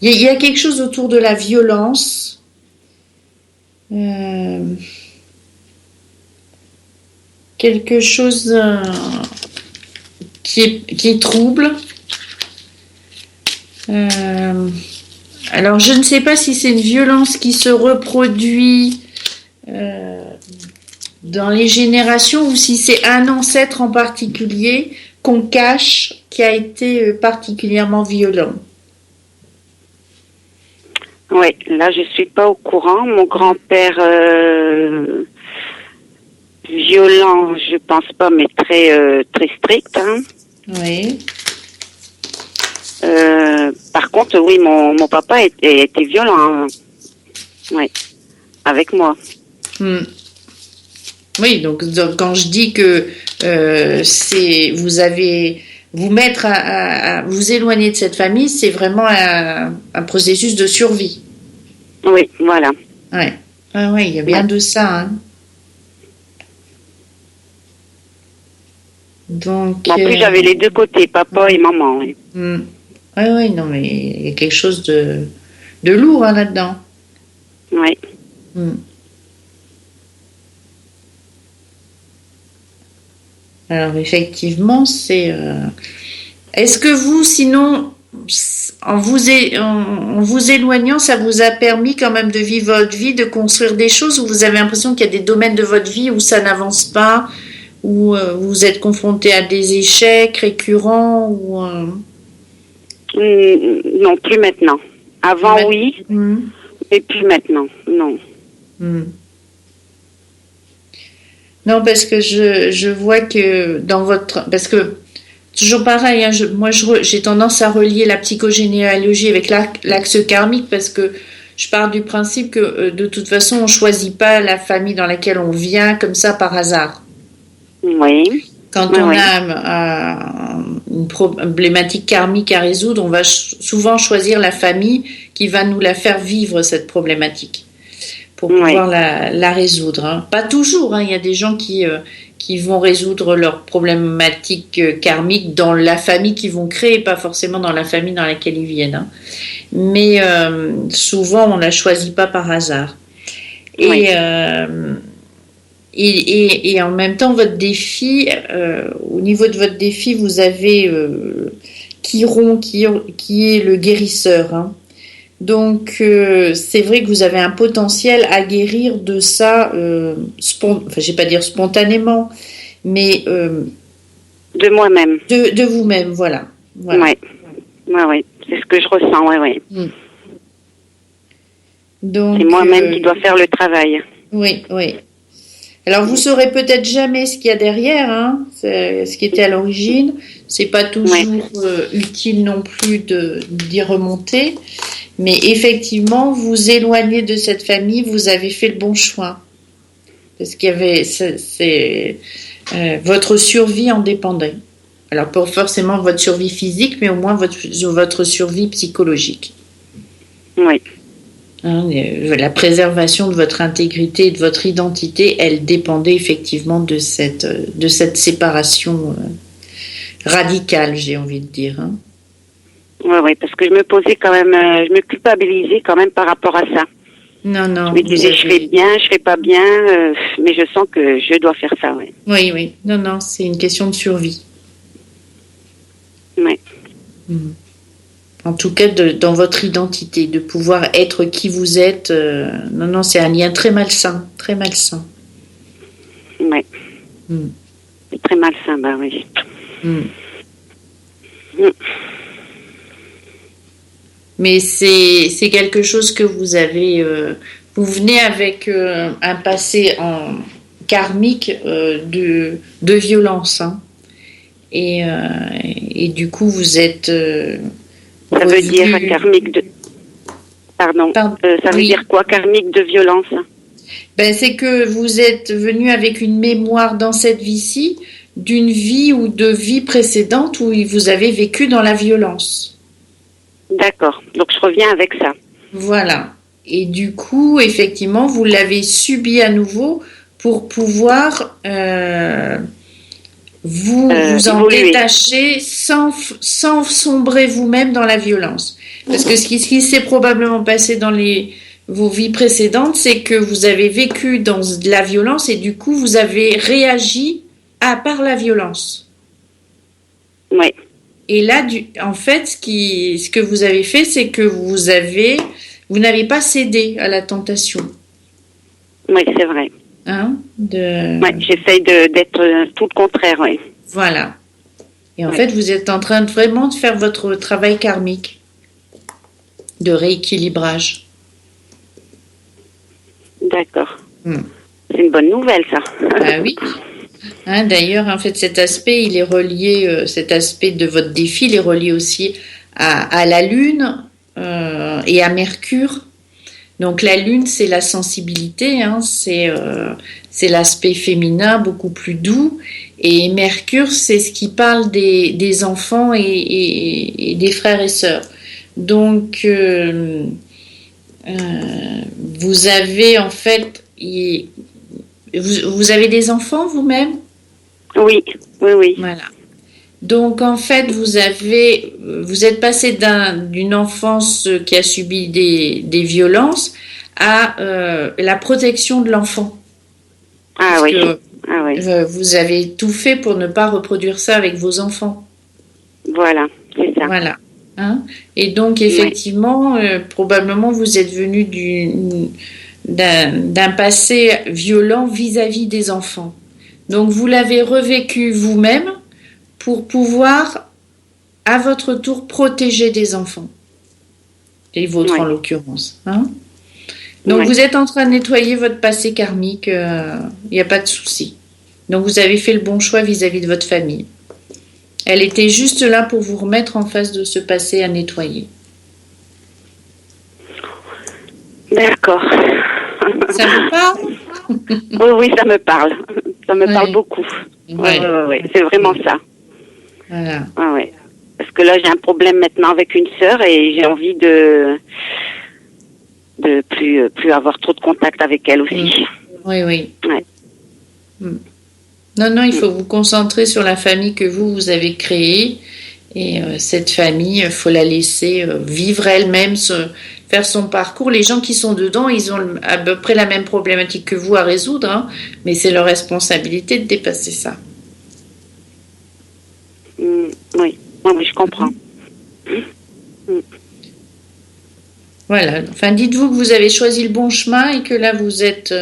y a quelque chose autour de la violence. Quelque chose qui est trouble. Alors, je ne sais pas si c'est une violence qui se reproduit dans les générations ou si c'est un ancêtre en particulier qu'on cache qui a été particulièrement violent. Oui, là je suis pas au courant. Mon grand-père violent, je pense pas, mais très très strict. Hein. Oui. Par contre, oui, mon papa était violent. Hein. Oui, avec moi. Oui, donc quand je dis que c'est vous mettre à vous éloigner de cette famille, c'est vraiment un processus de survie. Oui, voilà. Ouais. Ah oui, il y a bien de ça. Hein. Donc. En plus, j'avais les deux côtés, papa et maman. Oui. Oui, non, mais il y a quelque chose de lourd hein, là-dedans. Oui. Alors effectivement, c'est. Est-ce que vous, sinon, en vous éloignant, ça vous a permis quand même de vivre votre vie, de construire des choses, ou vous avez l'impression qu'il y a des domaines de votre vie où ça n'avance pas, où vous êtes confronté à des échecs récurrents, ou non, plus maintenant. Avant, oui, mais plus maintenant, non. Non, parce que je vois que dans votre... Parce que, toujours pareil, hein, j'ai tendance à relier la psychogénéalogie avec l'axe karmique, parce que je pars du principe que, de toute façon, on ne choisit pas la famille dans laquelle on vient comme ça par hasard. Oui. Quand on a une problématique karmique à résoudre, on va souvent choisir la famille qui va nous la faire vivre, cette problématique, pour pouvoir la résoudre. Hein. Pas toujours, hein. Il y a des gens qui vont résoudre leurs problématiques karmiques dans la famille qu'ils vont créer, pas forcément dans la famille dans laquelle ils viennent. Hein. Mais souvent, on ne la choisit pas par hasard. Et en même temps, votre défi, au niveau de votre défi, vous avez Chiron qui est le guérisseur. Hein. Donc, c'est vrai que vous avez un potentiel à guérir de ça, je ne vais pas dire spontanément, mais de moi-même. De vous-même, voilà. Oui, c'est ce que je ressens, oui. Donc, c'est moi-même qui dois faire le travail. Oui. Alors, vous saurez peut-être jamais ce qu'il y a derrière, hein, ce qui était à l'origine. C'est pas toujours utile non plus d'y remonter. Mais effectivement, vous éloignez de cette famille, vous avez fait le bon choix. Parce qu'il y avait... votre survie en dépendait. Alors, pas forcément votre survie physique, mais au moins votre survie psychologique. Oui. Hein, la préservation de votre intégrité et de votre identité, elle dépendait effectivement de cette séparation radicale, j'ai envie de dire. Hein. Oui, parce que je me posais quand même, je me culpabilisais quand même par rapport à ça. Non. Je me disais, je fais bien, je fais pas bien, mais je sens que je dois faire ça, oui. Oui. Non, c'est une question de survie. Oui. En tout cas, dans votre identité, de pouvoir être qui vous êtes. Non, c'est un lien très malsain, très malsain. Oui. C'est très malsain, bah oui. Mais c'est quelque chose que vous avez... vous venez avec un passé karmique de violence. Hein. Et du coup, vous êtes... ça veut dire karmique de... Pardon. Ça veut dire quoi, karmique de violence? C'est que vous êtes venu avec une mémoire dans cette vie-ci d'une vie ou de vie précédente où vous avez vécu dans la violence. D'accord. Donc, je reviens avec ça. Voilà. Et du coup, effectivement, vous l'avez subi à nouveau pour pouvoir vous en détacher sans sombrer vous-même dans la violence. Parce que ce qui s'est probablement passé dans vos vies précédentes, c'est que vous avez vécu dans de la violence et du coup, vous avez réagi par la violence. Oui. Et là, en fait, ce que vous avez fait, c'est que vous n'avez pas cédé à la tentation. Oui, c'est vrai. Oui, j'essaye d'être tout le contraire, oui. Voilà. Et en fait, vous êtes en train vraiment de faire votre travail karmique de rééquilibrage. D'accord. C'est une bonne nouvelle, ça. Ah oui. D'ailleurs, en fait, cet aspect, il est relié, cet aspect de votre défi, il est relié aussi à la Lune et à Mercure. Donc la Lune, c'est la sensibilité, c'est l'aspect féminin beaucoup plus doux. Et Mercure, c'est ce qui parle des enfants et des frères et sœurs. Donc, vous avez en fait... Vous avez des enfants vous-même ? Oui. Voilà. Donc en fait, vous êtes passé d'une enfance qui a subi des violences à la protection de l'enfant. Ah oui. Vous avez tout fait pour ne pas reproduire ça avec vos enfants. Voilà, c'est ça. Voilà. Et donc effectivement, probablement vous êtes venu d'un passé violent vis-à-vis des enfants. Donc vous l'avez revécu vous-même pour pouvoir, à votre tour, protéger des enfants. Les vôtres en l'occurrence. Donc vous êtes en train de nettoyer votre passé karmique, il n'y a pas de souci. Donc vous avez fait le bon choix vis-à-vis de votre famille. Elle était juste là pour vous remettre en face de ce passé à nettoyer. D'accord. Ça vous parle ? Oui, ça me parle. Ça me parle beaucoup. Oui, c'est vraiment ça. Voilà. Parce que là, j'ai un problème maintenant avec une sœur et j'ai envie de plus avoir trop de contact avec elle aussi. Oui. Ouais. Non, il faut vous concentrer sur la famille que vous avez créée. Et cette famille, il faut la laisser vivre elle-même, faire son parcours. Les gens qui sont dedans, ils ont à peu près la même problématique que vous à résoudre, mais c'est leur responsabilité de dépasser ça. Oui, je comprends. Voilà. Enfin, dites-vous que vous avez choisi le bon chemin et que là, vous êtes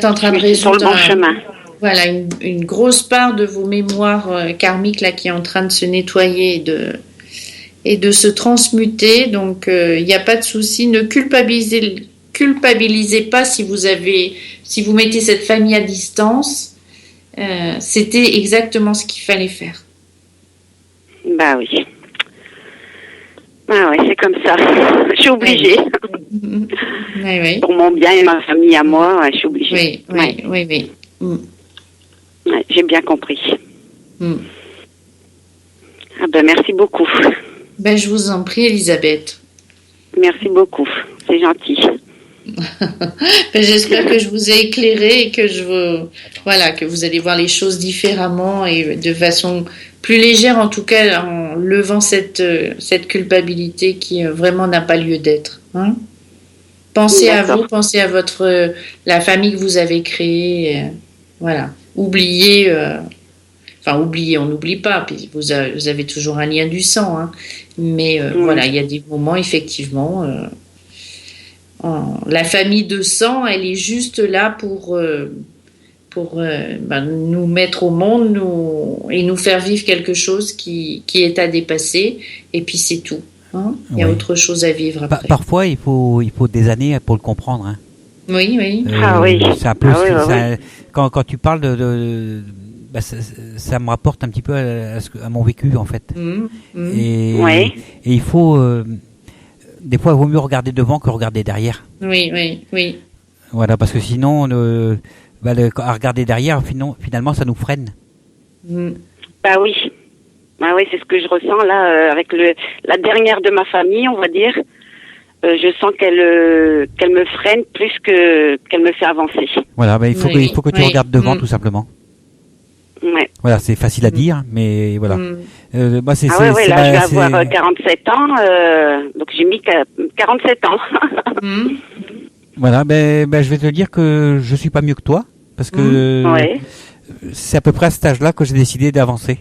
en train de résoudre sur le bon chemin. Voilà, une grosse part de vos mémoires karmiques là qui est en train de se nettoyer et de se transmuter. Donc, il n'y a pas de souci. Ne culpabilisez pas si vous mettez cette famille à distance. C'était exactement ce qu'il fallait faire. Bah oui. Ah ouais, c'est comme ça. Je suis obligée. Oui. Pour mon bien et ma famille à moi, je suis obligée. Oui. J'ai bien compris. Ah ben merci beaucoup. Ben je vous en prie, Elisabeth. Merci beaucoup, c'est gentil. J'espère que je vous ai éclairé et que que vous allez voir les choses différemment et de façon plus légère, en tout cas en levant cette culpabilité qui vraiment n'a pas lieu d'être. Pensez à vous, pensez à la famille que vous avez créée. Voilà. Oubliez, on n'oublie pas, puis vous avez toujours un lien du sang, mais voilà, il y a des moments, effectivement, la famille de sang, elle est juste là pour nous mettre au monde et nous faire vivre quelque chose qui est à dépasser, et puis c'est tout. Il y a autre chose à vivre après. Parfois, il faut des années pour le comprendre. Oui. C'est un peu quand tu parles ça me rapporte un petit peu à mon vécu en fait. Et il faut des fois il vaut mieux regarder devant que regarder derrière. Oui. Voilà, parce que sinon à regarder derrière finalement ça nous freine. Bah oui, c'est ce que je ressens là avec la dernière de ma famille, on va dire. je sens qu'elle me freine plus qu'elle me fait avancer. Voilà, il faut que tu regardes devant, tout simplement. Ouais. Voilà, c'est facile à dire, mais voilà. Là, je vais avoir 47 ans, donc j'ai mis 47 ans. Voilà, je vais te dire que je suis pas mieux que toi, parce que c'est à peu près à cet âge-là que j'ai décidé d'avancer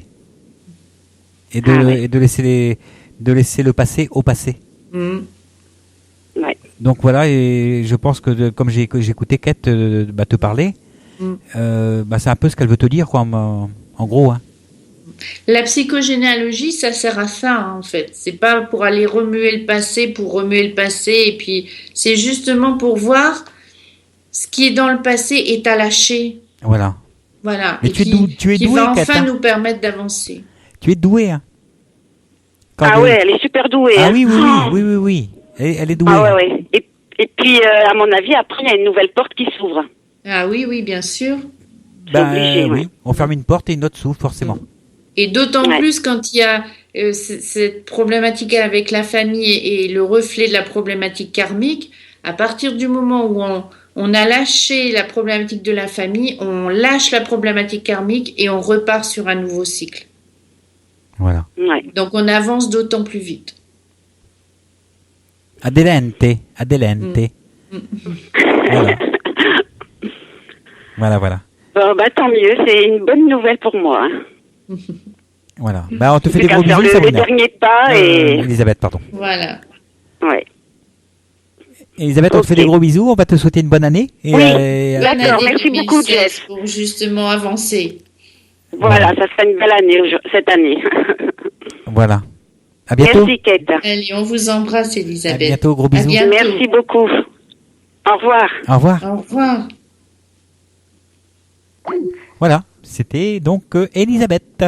et de laisser le passé au passé. Ouais. Donc voilà, et je pense que comme j'ai écouté Kate te parler, c'est un peu ce qu'elle veut te dire, quoi, en gros. Hein. La psychogénéalogie, ça sert à ça, hein, en fait. C'est pas pour aller remuer le passé, et puis c'est justement pour voir ce qui est dans le passé est à lâcher. Voilà. Et tu es doué, va enfin Kate, nous permettre d'avancer. Tu es doué, hein. Elle est super douée. Ah hein. Oui. Elle est douée. Ouais. Et puis, à mon avis, après, il y a une nouvelle porte qui s'ouvre. Ah oui, bien sûr. C'est obligé, oui. On ferme une porte et une autre s'ouvre, forcément. Et d'autant plus quand il y a cette problématique avec la famille et le reflet de la problématique karmique, à partir du moment où on a lâché la problématique de la famille, on lâche la problématique karmique et on repart sur un nouveau cycle. Voilà. Ouais. Donc on avance d'autant plus vite. Adelante. Voilà. Bon, tant mieux, c'est une bonne nouvelle pour moi. Voilà. On te fait des gros bisous, le Sabrina. dernier pas et... Elisabeth, pardon. Voilà. Ouais. Elisabeth, on te fait des gros bisous, on va te souhaiter une bonne année. Et d'accord, merci beaucoup, Jess. Pour justement avancer. Voilà, ça sera une belle année cette année. Voilà. À bientôt. Merci, Kate. Allez, on vous embrasse, Elisabeth. À bientôt, gros bisous. Merci beaucoup. Au revoir. Au revoir. Au revoir. Voilà, c'était donc Elisabeth.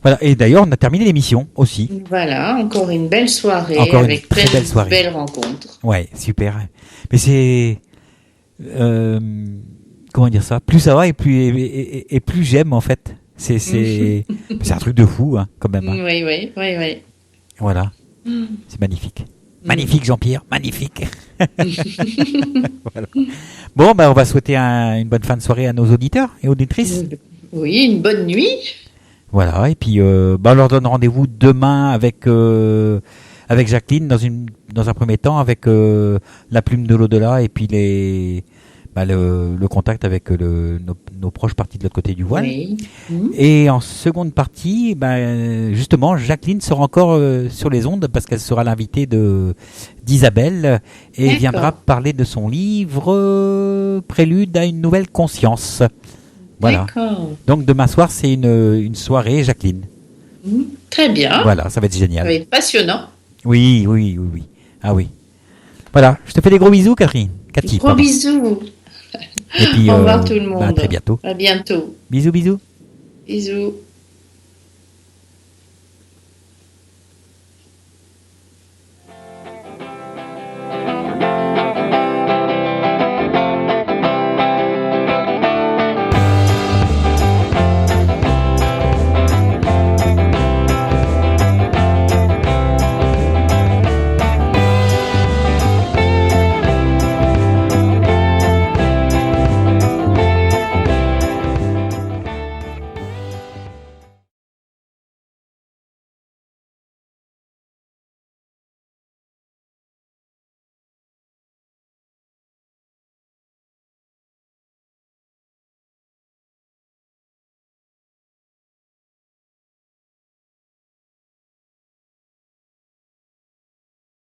Voilà, et d'ailleurs, on a terminé l'émission aussi. Voilà, encore une belle soirée. Encore avec très belle soirée. Belles rencontres. Ouais, super. Mais c'est... comment dire ça? Plus ça va et plus j'aime, en fait. C'est un truc de fou, hein, quand même. Hein. Oui. Voilà. C'est magnifique. Magnifique, Jean-Pierre, magnifique. Voilà. Bon, on va souhaiter une bonne fin de soirée à nos auditeurs et auditrices. Oui, une bonne nuit. Voilà, et puis on leur donne rendez-vous demain avec Jacqueline dans un premier temps avec la plume de l'au-delà et puis le contact avec nos proches partis de l'autre côté du voile. Oui. Et en seconde partie, justement, Jacqueline sera encore sur les ondes parce qu'elle sera l'invitée d'Isabelle et viendra parler de son livre Prélude à une nouvelle conscience. Voilà. D'accord. Donc demain soir, c'est une soirée Jacqueline. Très bien. Voilà, ça va être génial. Ça va être passionnant. Oui. Ah oui. Voilà, je te fais des gros bisous, Cathy. Gros bisous. Et puis, au revoir tout le monde. À très bientôt. À bientôt. Bisous. Bisous.